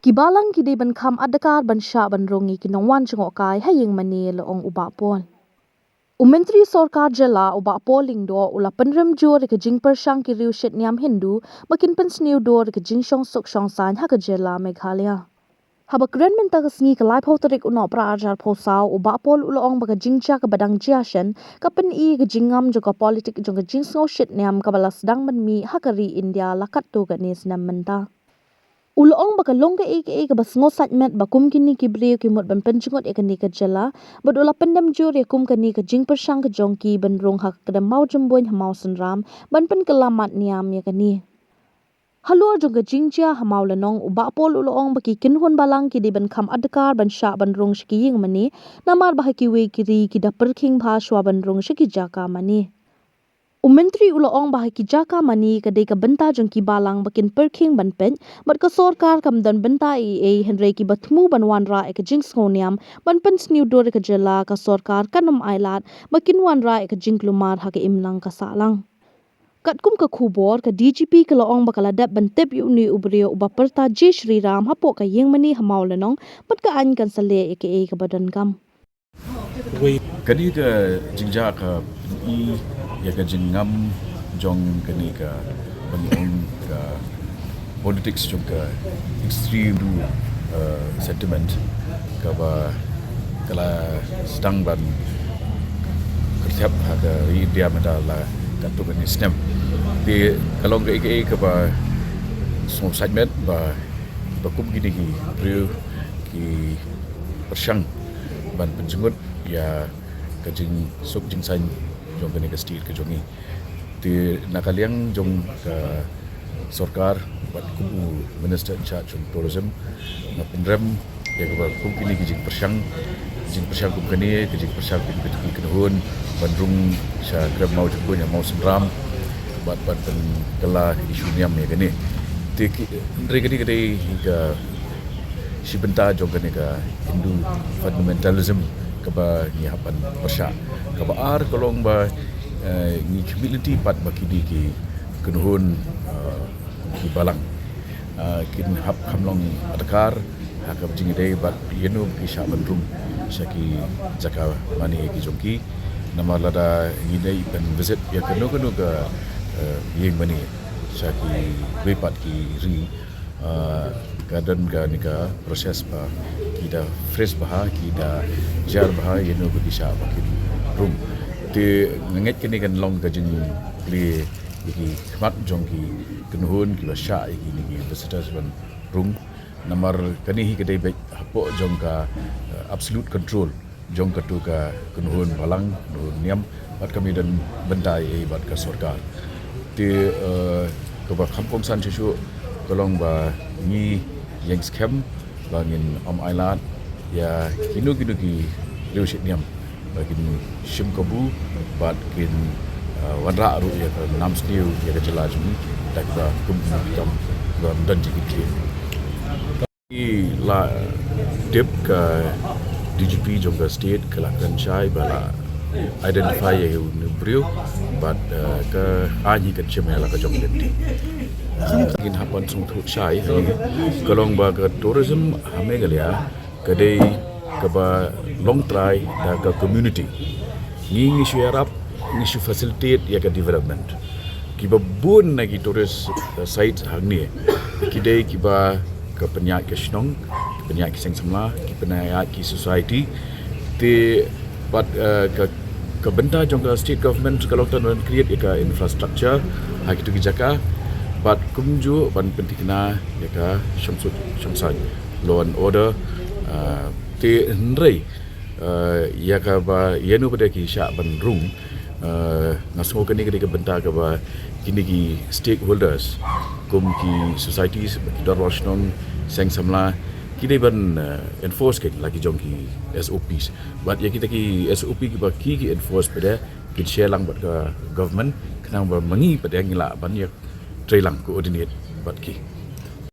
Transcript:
Ki Balang ki di ban Kham Adkar ban Shah ban Rung ki Nongwankai hai Iingmane le ong uba pol. Menteri Sorkar jela uba polling do ula penrem jor ke jing persang ki riu shet niam Hindu makin pensniu do ke jing shong sok shong san ha ke jela Meghalaya. Haba kren men tak sngi ke live hoterik uno pra ajar posau uba pol ula ong baka jingcha ke badang jiashen ka pen I ke jingam jo ka politik jo ke jing sngo shet niam ka balas dang men mi ha ke ri India lakat to ke nis nam menta. Ulong baka longga ke bas ngosat met bakum kini ki brio ki mot ban penjungot ekani ke jela bad ula pendam jur yakum kani ke jing persang ke jongki ban rung hak ke mau jemboin hamau senram ban pen kelamat niam yakani halur jong ke jingja hamau lenong uba pol ulong baki kinhun balang ki di ban Kham Adkar ban Shah ban rung shiki Iingmane namar bahaki we kiri ki da perking bha shwa ban rung shiki jaka mani. Menteri ulaong bahaki jaka mani kadai ka benta jong ki Balang bakin perking ban pen bat ka sorkar kam dan benta henry ki batmu ban wanra ek jing skoniam ban pen sniu dor ka jela ka sorkar kanum ailat bakin wanra ek jing klumar ha ke imlang ka salang katkum ka khubor ka DGP ka laong bakala dap ban tep yu ni ubrio uba perta J Shri Ram hapo ka Iingmane hamau lenong bat ka an kan sale ek ka badan kam kadi ka jingja ka I ya ka jingam jong kani ka bangong ka politics jong ka extreme sentiment ka ba kala sedang ban kerjap ada dia medala ka tu kani stem di kalau ka ka ba som segment ba kum gini ki brio ki persang ban penjungut ya ka jing sok jing san jong kani ka stil ke jongi ti nakaliang jong ka sorkar buat kubu minister in charge of tourism na penrem ya ka kum kini ki jing persang kum kani ke jing persang ki kenhun bandrung sha grab mau jebun ya mau senram buat pen kala isu niam ya kani ti ndre kani ka si benta jong kani ka Hindu fundamentalism kaba ni hapan persya kaba ar kolong ba ni community pat bakidi ki kenhun ki Balang kin hap kamlong Adkar hakab jingi dei bat yenu ki Shah ban Rung syaki jaka mani ki jongki nama lada ni dei pen visit ya kanu ka Iingmane syaki wepat ki ri kadang ga proses ba kita fresh bah kita jar bah yeno ko disha bakin room te nget kini kan long ka jing play ki khmat jong ki kenhun ki Shah ki ni visitors ban room namar kani hi kedai baik hapo jong ka absolute control jong ka tu ka kenhun Balang niam bat kami dan bendai bat ka sorkar te ka ba kampung san chu kolong ba ni yang Kham bangin ailat ya kinu ki leusit niam bagin shim kabu bat kin wanra ru ya nam stiu ya ka jela jumi dak ba kum kam dan jiki la dip ka DGP jongga state kelakan chai bala identify ya brio but ka aji ka chemela ka jong denti ingin hapan sung thu chai kalong ba ka tourism hame galia kadai ka ba long try da ka community ngi syarap ngi facilitate ya ka development ki ba bun na ki tourist sites hangni ki dei ki ba ka penyak ke snong penyak ki seng samla ki penyak ki society te but ka benta jong ka state government kalau tan create ka infrastructure ha ki tu ki jaka but kumju ban pentikna ya ka shamsan law and order te nrei ya ka ba yenu pada ki Shah ban Rung ngaso kani ka benta ka ba kini ki stakeholders kum ki societies darwashnong seng samla kini ban enforce ke lagi jong ki SOPs but ya kita ki SOP ki ba ki enforce pada ki share lang bat ka government kenang ba mangi pada ngila ban ya trailang coordinate bat ki